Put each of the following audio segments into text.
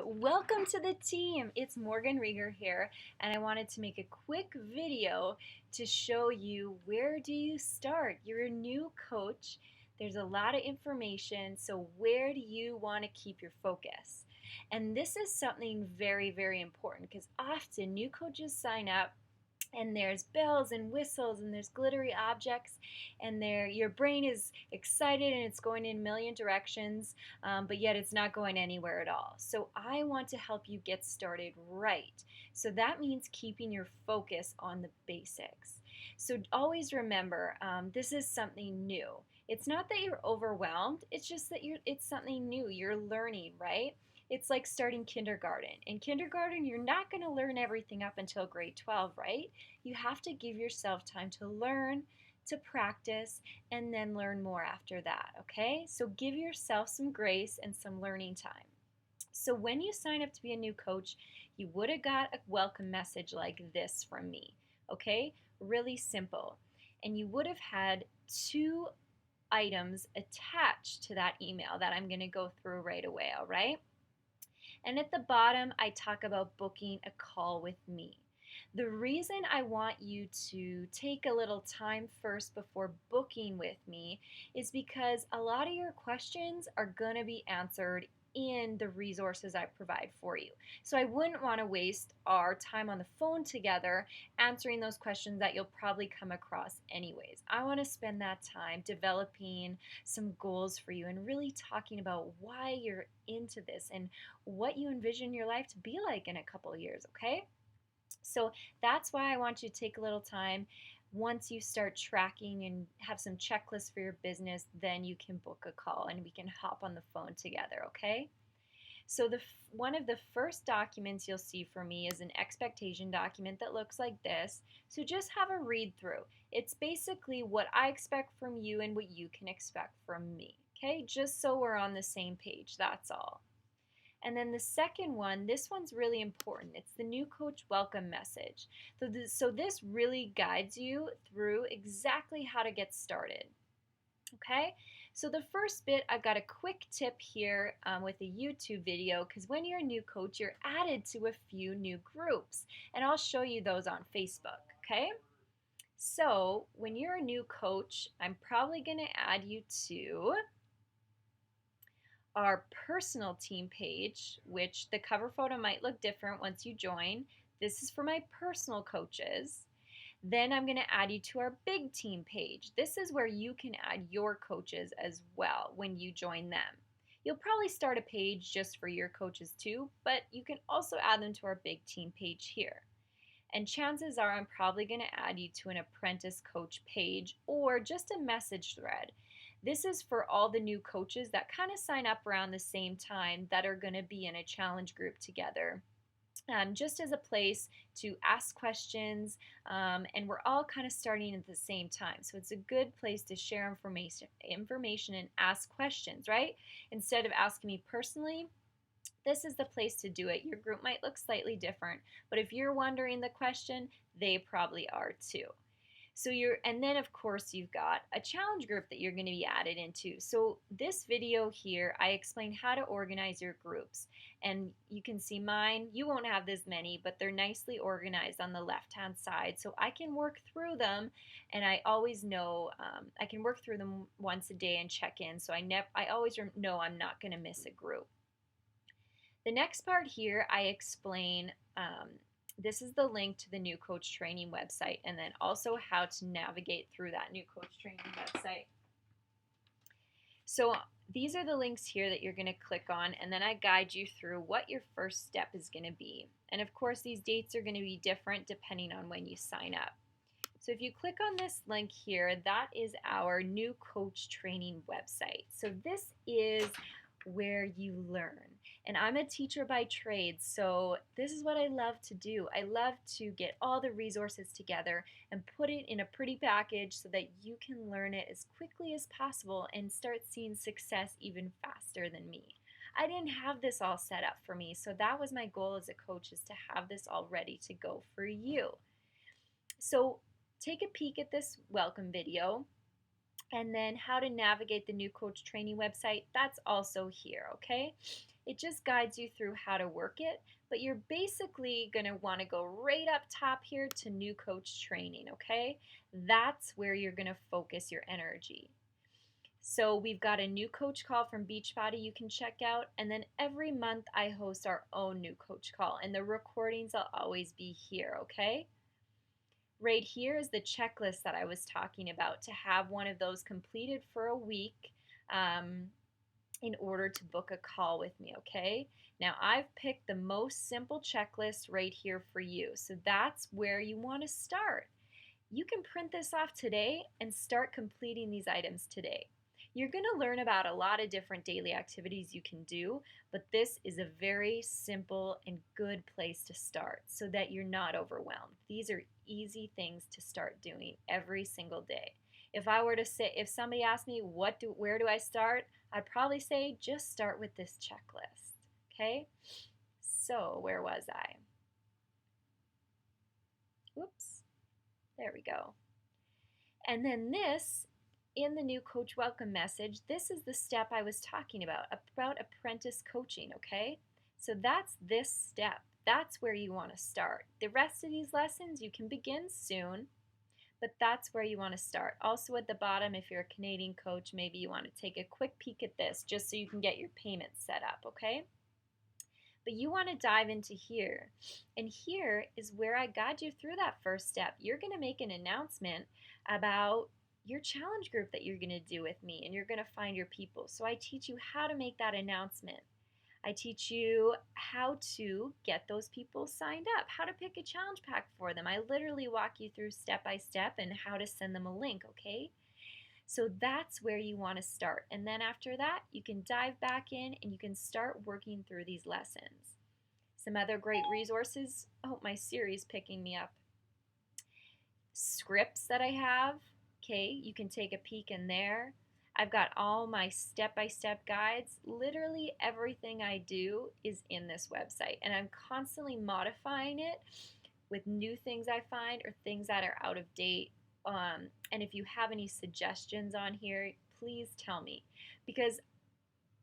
Welcome to the team. It's Morgan Rieger here, and I wanted to make a quick video to show you where do you start. You're a new coach. There's a lot of information, so where do you want to keep your focus? And this is something very, very important because often new coaches sign up and there's bells and whistles and there's glittery objects and your brain is excited and it's going in a million directions, but yet it's not going anywhere at all. So I want to help you get started right. So that means keeping your focus on the basics. So always remember, this is something new. It's not that you're overwhelmed, it's just that it's something new. You're learning, right? It's like starting kindergarten. In kindergarten, you're not going to learn everything up until grade 12, right? You have to give yourself time to learn, to practice, and then learn more after that, okay? So give yourself some grace and some learning time. So when you sign up to be a new coach, you would have got a welcome message like this from me, okay? Really simple. And you would have had two items attached to that email that I'm going to go through right away, all right? And at the bottom, I talk about booking a call with me. The reason I want you to take a little time first before booking with me is because a lot of your questions are going to be answered in the resources I provide for you. So I wouldn't want to waste our time on the phone together answering those questions that you'll probably come across anyways. I want to spend that time developing some goals for you and really talking about why you're into this and what you envision your life to be like in a couple of years, okay? So that's why I want you to take a little time. Once you start tracking and have some checklists for your business, then you can book a call and we can hop on the phone together, okay? So one of the first documents you'll see from me is an expectation document that looks like this. So just have a read through. It's basically what I expect from you and what you can expect from me, okay? Just so we're on the same page, that's all. And then the second one, this one's really important. It's the new coach welcome message. So this really guides you through exactly how to get started. Okay, so the first bit, I've got a quick tip here with a YouTube video because when you're a new coach, you're added to a few new groups. And I'll show you those on Facebook, okay? So when you're a new coach, I'm probably going to add you to our personal team page, which the cover photo might look different once you join. This is for my personal coaches. Then I'm going to add you to our big team page. This is where you can add your coaches as well when you join them. You'll probably start a page just for your coaches too, but you can also add them to our big team page here. And chances are I'm probably going to add you to an apprentice coach page or just a message thread. This is for all the new coaches that kind of sign up around the same time that are going to be in a challenge group together. Just as a place to ask questions, and we're all kind of starting at the same time. So it's a good place to share information and ask questions, right? Instead of asking me personally, this is the place to do it. Your group might look slightly different, but if you're wondering the question, they probably are too. And then of course you've got a challenge group that you're going to be added into. So this video here, I explain how to organize your groups. And you can see mine, you won't have this many, but they're nicely organized on the left-hand side. So I can work through them, and I always know, I can work through them once a day and check in. So I always know I'm not going to miss a group. The next part here, I explain, this is the link to the new coach training website, and then also how to navigate through that new coach training website. So these are the links here that you're going to click on, and then I guide you through what your first step is going to be. And of course, these dates are going to be different depending on when you sign up. So if you click on this link here, that is our new coach training website. So this is where you learn. And I'm a teacher by trade, so this is what I love to do. I love to get all the resources together and put it in a pretty package so that you can learn it as quickly as possible and start seeing success even faster than me. I didn't have this all set up for me, so that was my goal as a coach, is to have this all ready to go for you. So take a peek at this welcome video. And then how to navigate the new coach training website, that's also here, okay? It just guides you through how to work it, but you're basically going to want to go right up top here to new coach training, okay? That's where you're going to focus your energy. So we've got a new coach call from Beachbody you can check out, and then every month I host our own new coach call, and the recordings will always be here, okay? Right here is the checklist that I was talking about to have one of those completed for a week in order to book a call with me, okay? Now I've picked the most simple checklist right here for you, so that's where you want to start. You can print this off today and start completing these items today. You're going to learn about a lot of different daily activities you can do, but this is a very simple and good place to start so that you're not overwhelmed. These are easy things to start doing every single day. If I were to say, if somebody asked me where do I start, I'd probably say just start with this checklist. Okay? So, where was I? Whoops. There we go. And then this, in the new coach welcome message, this is the step I was talking about apprentice coaching, okay? So that's this step. That's where you want to start. The rest of these lessons you can begin soon, but that's where you want to start. Also at the bottom, if you're a Canadian coach, maybe you want to take a quick peek at this just so you can get your payments set up, okay? But you want to dive into here. And here is where I guide you through that first step. You're going to make an announcement about your challenge group that you're going to do with me, and you're going to find your people. So I teach you how to make that announcement. I teach you how to get those people signed up, how to pick a challenge pack for them. I literally walk you through step by step and how to send them a link, okay? So that's where you want to start. And then after that, you can dive back in and you can start working through these lessons. Some other great resources. Oh, my Siri's picking me up. Scripts that I have. Okay, you can take a peek in there. I've got all my step-by-step guides. Literally everything I do is in this website, and I'm constantly modifying it with new things I find or things that are out of date. And if you have any suggestions on here, please tell me, because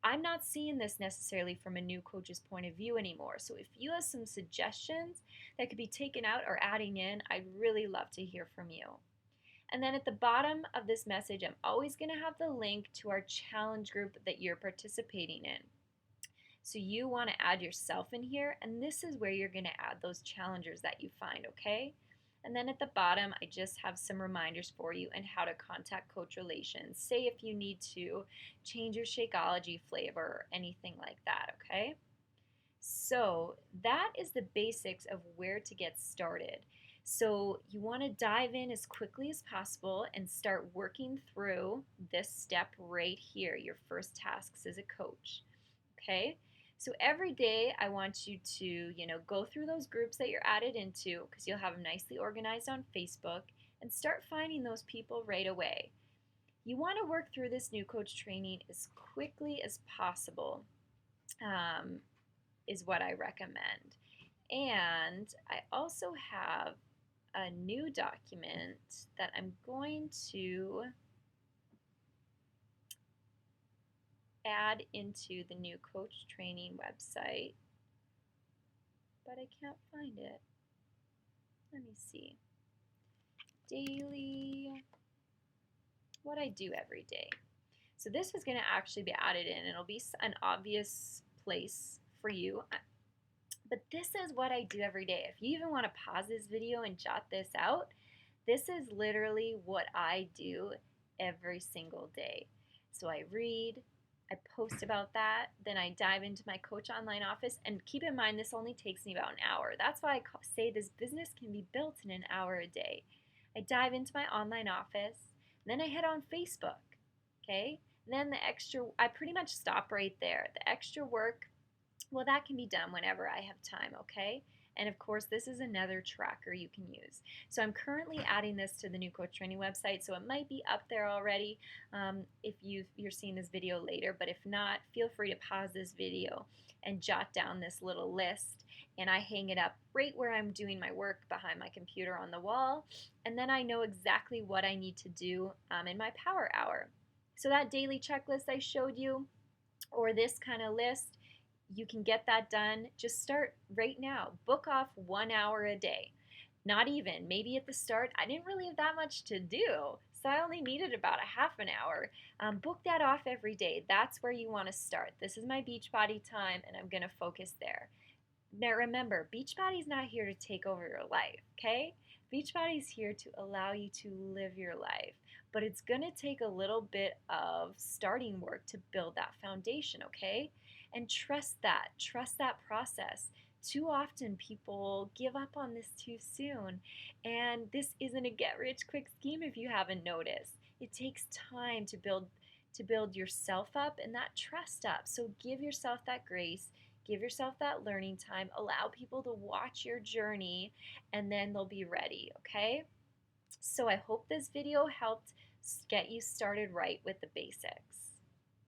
I'm not seeing this necessarily from a new coach's point of view anymore. So if you have some suggestions that could be taken out or adding in, I'd really love to hear from you. And then at the bottom of this message, I'm always going to have the link to our challenge group that you're participating in. So you want to add yourself in here, and this is where you're going to add those challengers that you find, okay? And then at the bottom, I just have some reminders for you and how to contact Coach Relations. Say if you need to change your Shakeology flavor or anything like that, okay? So that is the basics of where to get started. So you want to dive in as quickly as possible and start working through this step right here, your first tasks as a coach, okay? So every day I want you to, go through those groups that you're added into, because you'll have them nicely organized on Facebook, and start finding those people right away. You want to work through this new coach training as quickly as possible, is what I recommend. And I also have a new document that I'm going to add into the new coach training website, but I can't find it. Let me see. Daily, what I do every day. So this is going to actually be added in. It'll be an obvious place for you. But this is what I do every day. If you even want to pause this video and jot this out, this is literally what I do every single day. So I read, I post about that, then I dive into my Coach Online office, and keep in mind this only takes me about an hour. That's why I say this business can be built in an hour a day. I dive into my online office, then I head on Facebook, okay? And then I pretty much stop right there. The extra work, well, that can be done whenever I have time, okay? And of course, this is another tracker you can use. So I'm currently adding this to the New Coach Training website, so it might be up there already if you're seeing this video later, but if not, feel free to pause this video and jot down this little list, and I hang it up right where I'm doing my work behind my computer on the wall, and then I know exactly what I need to do in my power hour. So that daily checklist I showed you, or this kind of list, you can get that done. Just start right now. Book off 1 hour a day. Not even. Maybe at the start, I didn't really have that much to do, so I only needed about a half an hour. Book that off every day. That's where you want to start. This is my Beachbody time, and I'm going to focus there. Now remember, Beachbody's not here to take over your life, okay? Beachbody's here to allow you to live your life, but it's going to take a little bit of starting work to build that foundation, okay? And trust that process. Too often people give up on this too soon, and this isn't a get rich quick scheme if you haven't noticed. It takes time to build yourself up and that trust up. So give yourself that grace. Give yourself that learning time. Allow people to watch your journey, and then they'll be ready, okay? So I hope this video helped get you started right with the basics.